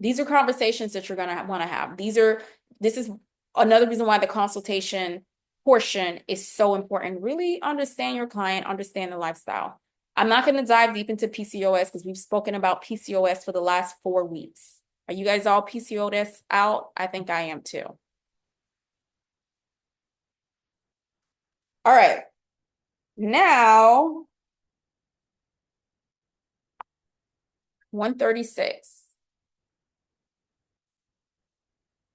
these are conversations that you're going to want to have. This is another reason why the consultation portion is so important. Really understand your client, understand the lifestyle. I'm not going to dive deep into PCOS because we've spoken about PCOS for the last 4 weeks. Are you guys all PCOS out? I think I am too. All right. Now, 136.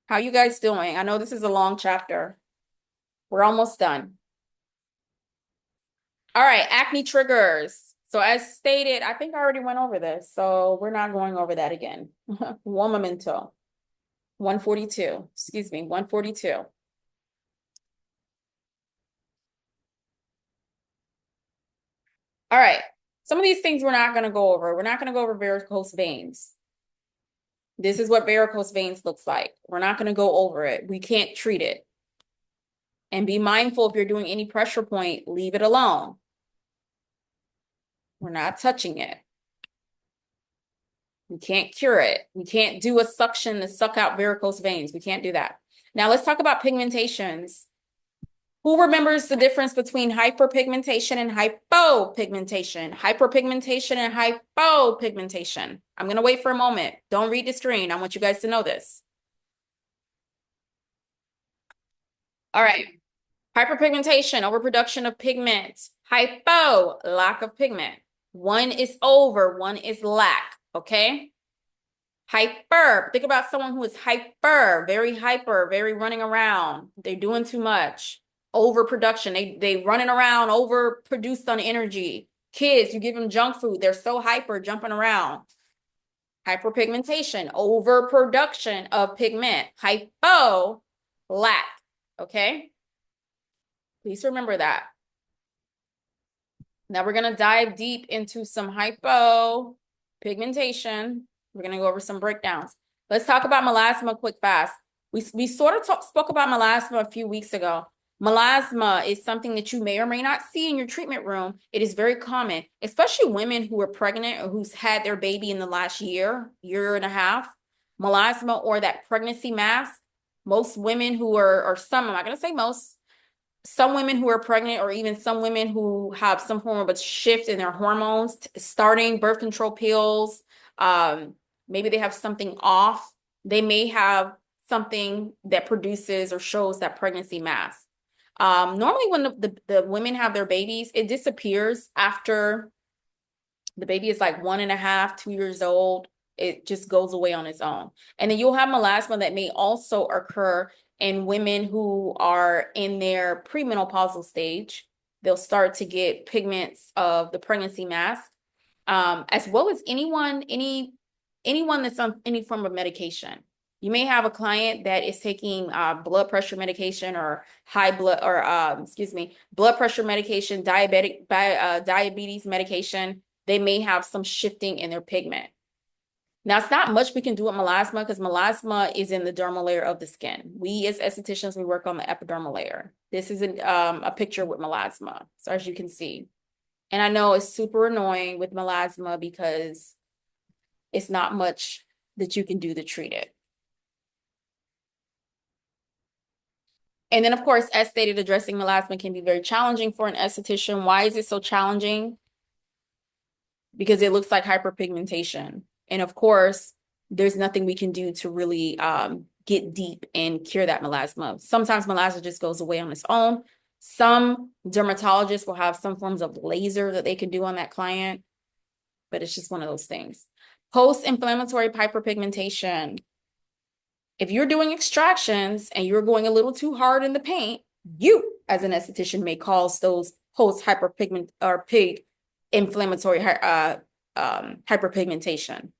How you guys doing? I know this is a long chapter. We're almost done. All right, acne triggers. So as stated, I think I already went over this, so we're not going over that again. One momento. 142, excuse me, 142. All right, some of these things we're not going to go over. We're not going to go over varicose veins. This is what varicose veins looks like. We're not going to go over it. We can't treat it. And be mindful, if you're doing any pressure point, leave it alone. We're not touching it. We can't cure it. We can't do a suction to suck out varicose veins. We can't do that. Now let's talk about pigmentations. Who remembers the difference between hyperpigmentation and hypopigmentation? Hyperpigmentation and hypopigmentation. I'm going to wait for a moment. Don't read the screen. I want you guys to know this. All right. Hyperpigmentation, overproduction of pigment. Hypo, lack of pigment. One is over, one is lack, okay? Hyper, think about someone who is hyper, very running around. They're doing too much. Overproduction, they running around, overproduced on energy. Kids, you give them junk food, they're so hyper, jumping around. Hyperpigmentation, overproduction of pigment. Hypo, lack, okay? Please remember that. Now we're going to dive deep into some hypopigmentation. We're going to go over some breakdowns. Let's talk about melasma quick fast. We sort of spoke about melasma a few weeks ago. Melasma is something that you may or may not see in your treatment room. It is very common, especially women who are pregnant or who's had their baby in the last year and a half. Melasma or that pregnancy mass. Most women who are, or some, I'm not going to say most, some women who are pregnant or even some women who have some form of a shift in their hormones, starting birth control pills, maybe they have something off. They may have something that produces or shows that pregnancy mass. Normally when the women have their babies, it disappears after the baby is like 1.5, 2 years old. It just goes away on its own. And then you'll have melasma that may also occur in women who are in their premenopausal stage. They'll start to get pigments of the pregnancy mass, as well as anyone that's on any form of medication. You may have a client that is taking blood pressure medication or blood pressure medication, diabetes medication. They may have some shifting in their pigment. Now, it's not much we can do with melasma because melasma is in the dermal layer of the skin. We as estheticians, we work on the epidermal layer. This is a picture with melasma, so as you can see. And I know it's super annoying with melasma because it's not much that you can do to treat it. And then, of course, as stated, addressing melasma can be very challenging for an esthetician. Why is it so challenging? Because it looks like hyperpigmentation. And of course, there's nothing we can do to really get deep and cure that melasma. Sometimes melasma just goes away on its own. Some dermatologists will have some forms of laser that they can do on that client, but it's just one of those things. Post-inflammatory hyperpigmentation. If you're doing extractions and you're going a little too hard in the paint, you as an esthetician may cause those post-hyperpigment or inflammatory hyperpigmentation.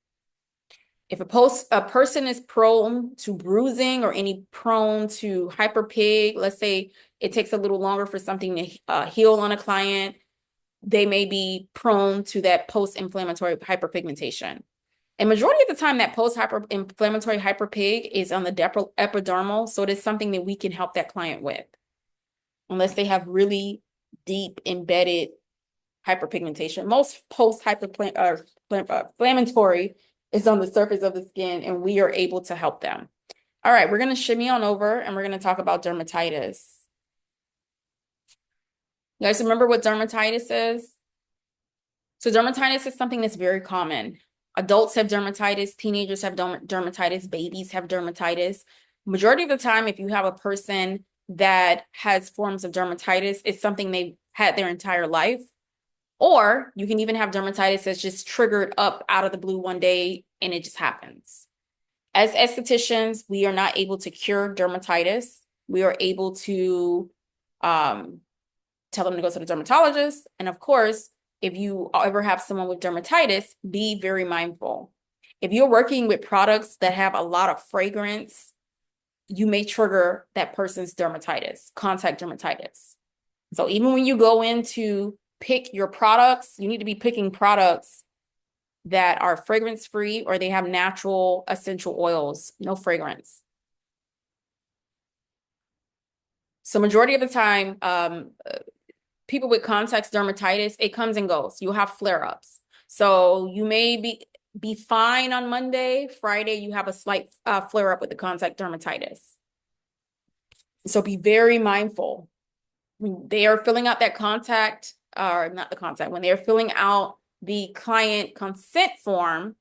If a person is prone to bruising or prone to hyperpig, let's say it takes a little longer for something to heal on a client, they may be prone to that post-inflammatory hyperpigmentation. And majority of the time, that post-inflammatory hyperpig is on the epidermal, so it is something that we can help that client with, unless they have really deep embedded hyperpigmentation. Most post-inflammatory is on the surface of the skin, and we are able to help them. All right, we're going to shimmy on over, and we're going to talk about dermatitis. You guys remember what dermatitis is? So dermatitis is something that's very common. Adults have dermatitis, teenagers have dermatitis, babies have dermatitis. Majority of the time, if you have a person that has forms of dermatitis, it's something they've had their entire life. Or you can even have dermatitis that's just triggered up out of the blue one day and it just happens. As estheticians, we are not able to cure dermatitis. We are able to tell them to go to the dermatologist. And of course, if you ever have someone with dermatitis, be very mindful. If you're working with products that have a lot of fragrance, you may trigger that person's dermatitis, contact dermatitis. So even when you go in to pick your products, you need to be picking products that are fragrance-free or they have natural essential oils, no fragrance. So majority of the time, people with contact dermatitis, it comes and goes. You'll have flare-ups. So you may be fine on Monday. Friday, you have a slight flare-up with the contact dermatitis. So be very mindful. when they are filling out that contact, or not the contact, when they're filling out the client consent form,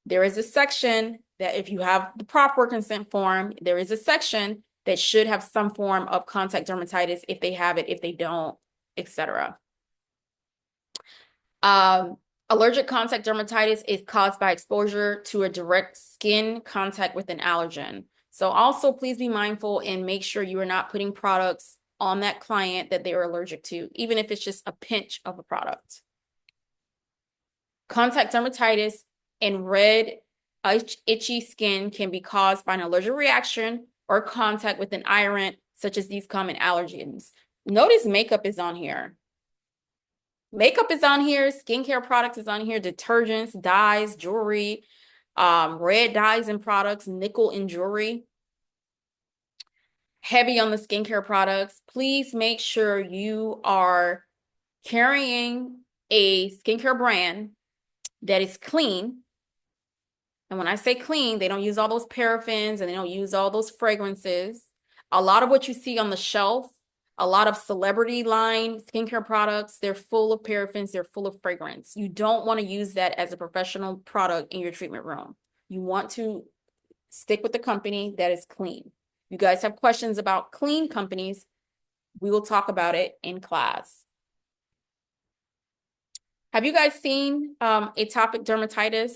there is a section that if you have the proper consent form, there is a section that should have some form of contact dermatitis if they have it, if they don't, etc. Allergic contact dermatitis is caused by exposure to a direct skin contact with an allergen. So also please be mindful and make sure you are not putting products on that client that they are allergic to, even if it's just a pinch of a product. Contact dermatitis and red, itchy skin can be caused by an allergic reaction or contact with an irritant, such as these common allergens. Notice makeup is on here. Makeup is on here, skincare products is on here, detergents, dyes, jewelry, red dyes and products, nickel in jewelry. Heavy on the skincare products. Please make sure you are carrying a skincare brand that is clean. And when I say clean, they don't use all those paraffins and they don't use all those fragrances. A lot of what you see on the shelf, a lot of celebrity line skincare products, they're full of paraffins, they're full of fragrance. You don't want to use that as a professional product in your treatment room. You want to stick with the company that is clean. You guys have questions about clean companies, we will talk about it in class. Have you guys seen atopic dermatitis?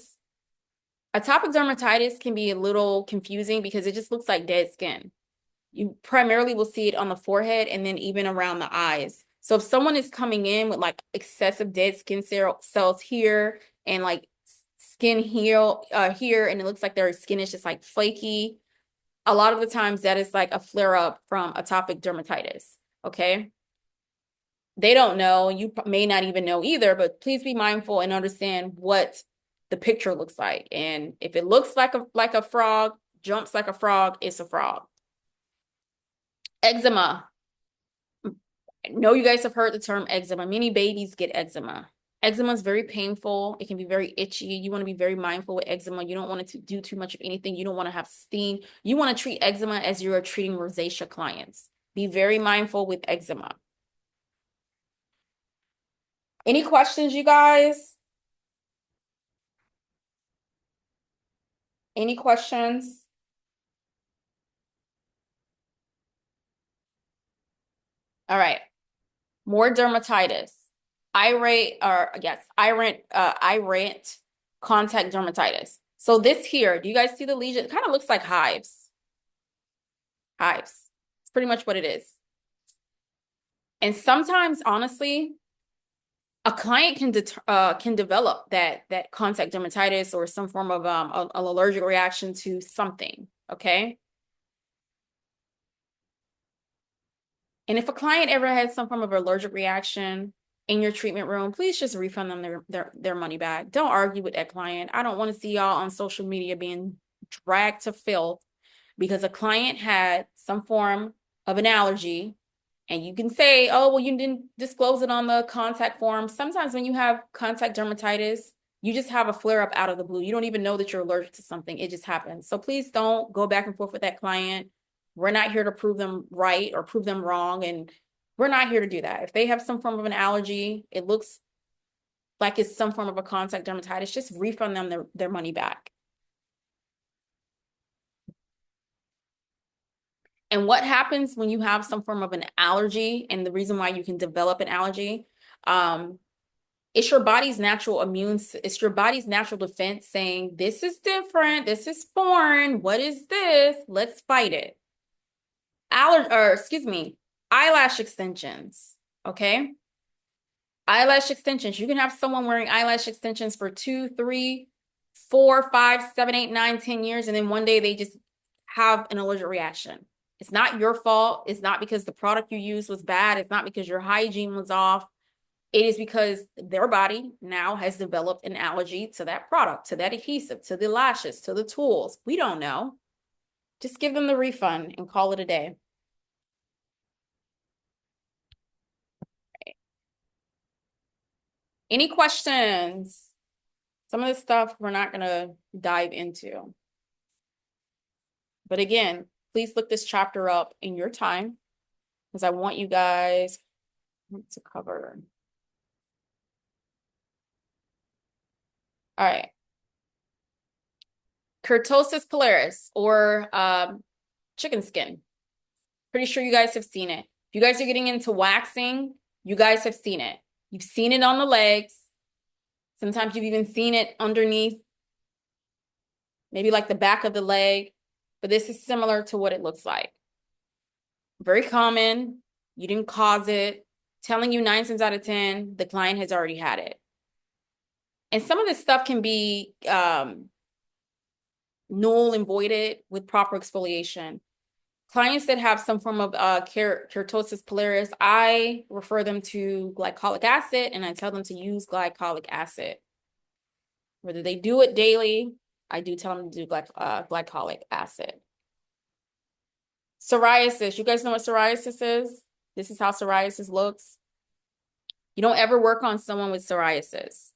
Atopic dermatitis can be a little confusing because it just looks like dead skin. You primarily will see it on the forehead and then even around the eyes. So if someone is coming in with like excessive dead skin cells here and like skin here, and it looks like their skin is just like flaky, a lot of the times that is like a flare up from atopic dermatitis, okay? They don't know, you may not even know either, but please be mindful and understand what the picture looks like. And if it looks like a frog, jumps like a frog, it's a frog. Eczema. I know you guys have heard the term eczema. Many babies get eczema. Eczema is very painful. It can be very itchy. You want to be very mindful with eczema. You don't want it to do too much of anything. You don't want to have steam. You want to treat eczema as you are treating rosacea clients. Be very mindful with eczema. Any questions, you guys? Any questions? All right. More dermatitis. Irritant contact dermatitis. So this here, do you guys see the lesion? It kind of looks like hives. Hives. It's pretty much what it is. And sometimes, honestly, a client can develop that contact dermatitis or some form of an allergic reaction to something, okay? And if a client ever had some form of allergic reaction in your treatment room, please just refund them their money back. Don't argue with that client. I don't want to see y'all on social media being dragged to filth because a client had some form of an allergy. And you can say, oh, well, you didn't disclose it on the contact form. Sometimes when you have contact dermatitis, you just have a flare up out of the blue. You don't even know that you're allergic to something. It just happens. So please don't go back and forth with that client. We're not here to prove them right or prove them wrong. And we're not here to do that. If they have some form of an allergy, it looks like it's some form of a contact dermatitis, just refund them their money back. And what happens when you have some form of an allergy, and the reason why you can develop an allergy, it's your body's natural it's your body's natural defense saying, this is different, this is foreign, what is this? Let's fight it. Eyelash extensions, okay? Eyelash extensions. You can have someone wearing eyelash extensions for 2, 3, 4, 5, 7, 8, 9, 10 years, and then one day they just have an allergic reaction. It's not your fault. It's not because the product you used was bad. It's not because your hygiene was off. It is because their body now has developed an allergy to that product, to that adhesive, to the lashes, to the tools. We don't know. Just give them the refund and call it a day. Any questions? Some of the stuff we're not going to dive into. But again, please look this chapter up in your time. because I want you guys to cover. All right. Keratosis pilaris, or chicken skin. Pretty sure you guys have seen it. If you guys are getting into waxing, you guys have seen it. You've seen it on the legs. Sometimes you've even seen it underneath, maybe like the back of the leg, but this is similar to what it looks like. Very common. You didn't cause it. Telling you 9 times out of 10, the client has already had it. And some of this stuff can be null and voided with proper exfoliation. Clients that have some form of keratosis pilaris, I refer them to glycolic acid, and I tell them to use glycolic acid. Whether they do it daily, I do tell them to do glycolic acid. Psoriasis. You guys know what psoriasis is? This is how psoriasis looks. You don't ever work on someone with psoriasis.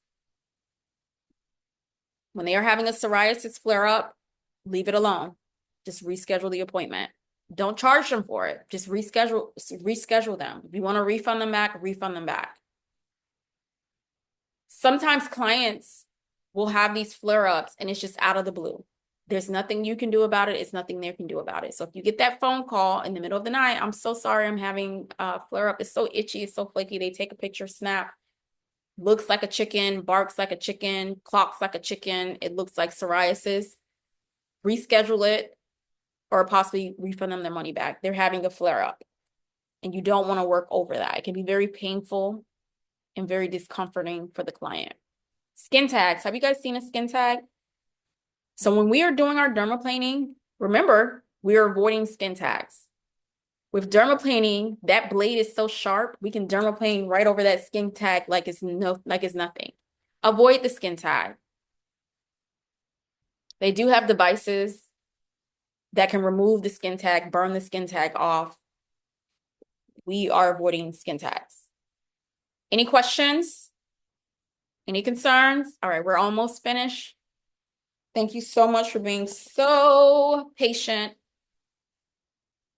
When they are having a psoriasis flare-up, leave it alone. Just reschedule the appointment. Don't charge them for it. Just reschedule them. If you want to refund them back, refund them back. Sometimes clients will have these flare-ups and it's just out of the blue. There's nothing you can do about it. It's nothing they can do about it. So if you get that phone call in the middle of the night, I'm so sorry, I'm having a flare-up. It's so itchy, it's so flaky. They take a picture, snap. Looks like a chicken, barks like a chicken, clocks like a chicken. It looks like psoriasis. Reschedule it, or possibly refund them their money back. They're having a flare-up, and you don't want to work over that. It can be very painful and very discomforting for the client. Skin tags. Have you guys seen a skin tag? So when we are doing our dermaplaning, remember, we are avoiding skin tags. With dermaplaning, that blade is so sharp, we can dermaplane right over that skin tag like it's nothing. Avoid the skin tag. They do have devices that can remove the skin tag, burn the skin tag off. We are avoiding skin tags. Any questions? Any concerns? All right, we're almost finished. Thank you so much for being so patient.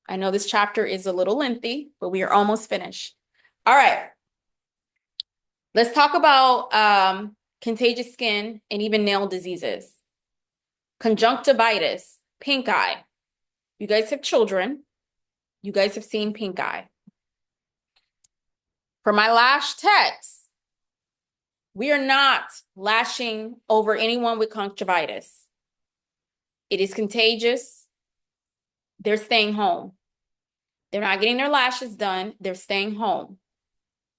I know this chapter is a little lengthy, but we are almost finished. All right. Let's talk about contagious skin and even nail diseases. Conjunctivitis, pink eye. You guys have children. You guys have seen pink eye. For my lash techs, we are not lashing over anyone with conjunctivitis. It is contagious. They're staying home. They're not getting their lashes done. They're staying home.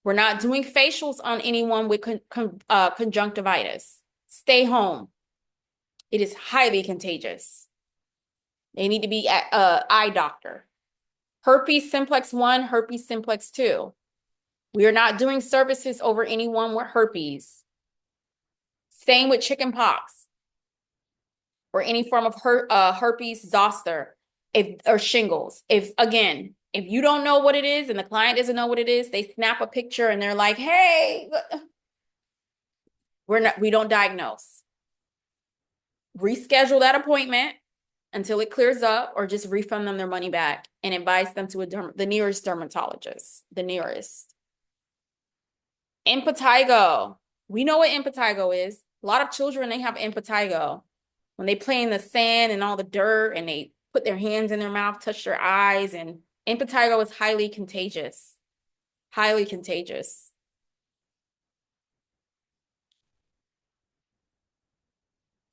We're not doing facials on anyone with conjunctivitis. Stay home. It is highly contagious. They need to be at eye doctor. Herpes simplex 1, herpes simplex 2. We are not doing services over anyone with herpes. Same with chicken pox or any form of herpes zoster or shingles. If you don't know what it is and the client doesn't know what it is, they snap a picture and they're like, hey, we don't diagnose. Reschedule that appointment until it clears up, or just refund them their money back and advise them to the nearest dermatologist, the nearest. Impetigo. We know what impetigo is. A lot of children, they have impetigo. When they play in the sand and all the dirt and they put their hands in their mouth, touch their eyes, and impetigo is highly contagious. Highly contagious.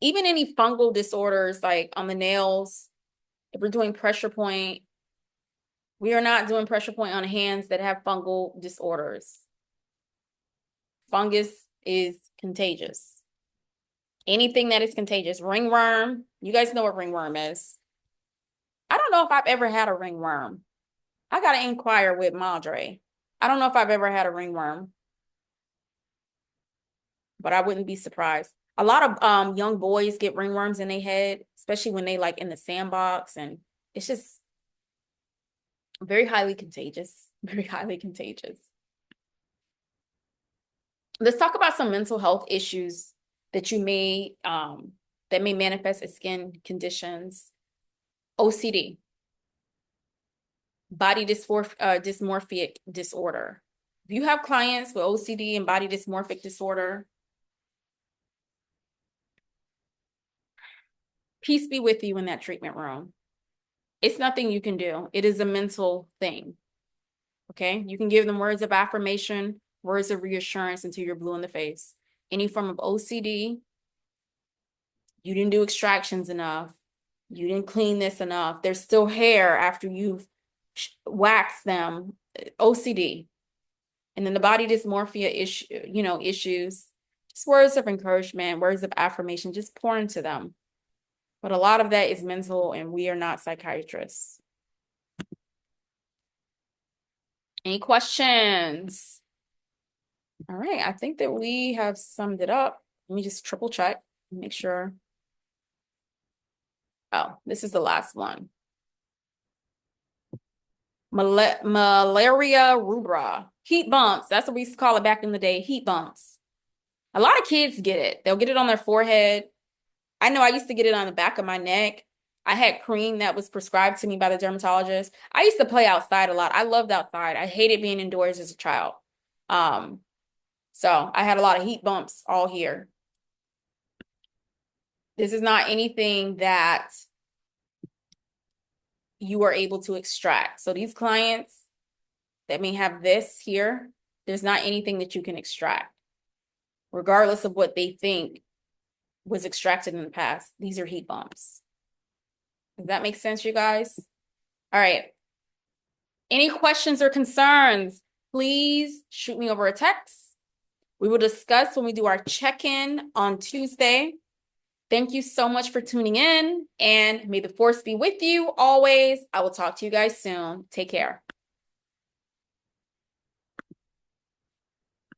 Even any fungal disorders like on the nails, if we're doing pressure point, we are not doing pressure point on hands that have fungal disorders. Fungus is contagious. Anything that is contagious. Ringworm. You guys know what ringworm is. I don't know if I've ever had a ringworm. I got to inquire with Madre. I don't know if I've ever had a ringworm, but I wouldn't be surprised. A lot of young boys get ringworms in their head, especially when they like in the sandbox, and it's just very highly contagious. Very highly contagious. Let's talk about some mental health issues that you may that may manifest as skin conditions. OCD. body dysmorphic disorder. If you have clients with OCD and body dysmorphic disorder, peace be with you in that treatment room. It's nothing you can do. It is a mental thing. Okay? You can give them words of affirmation, words of reassurance until you're blue in the face. Any form of OCD, you didn't do extractions enough. You didn't clean this enough. There's still hair after you've waxed them. OCD. And then the body dysmorphia issues, just words of encouragement, words of affirmation, just pour into them. But a lot of that is mental, and we are not psychiatrists. Any questions? All right, I think that we have summed it up. Let me just triple check, make sure. Oh, this is the last one. Malaria rubra. Heat bumps. That's what we used to call it back in the day, heat bumps. A lot of kids get it. They'll get it on their forehead. I know I used to get it on the back of my neck. I had cream that was prescribed to me by the dermatologist. I used to play outside a lot. I loved outside. I hated being indoors as a child. So I had a lot of heat bumps all here. This is not anything that you are able to extract. So these clients that may have this here, there's not anything that you can extract, regardless of what they think was extracted in the past. These are heat bumps. Does that make sense, you guys? All right. Any questions or concerns, please shoot me over a text. We will discuss when we do our check-in on Tuesday. Thank you so much for tuning in, and may the force be with you always. I will talk to you guys soon. Take care.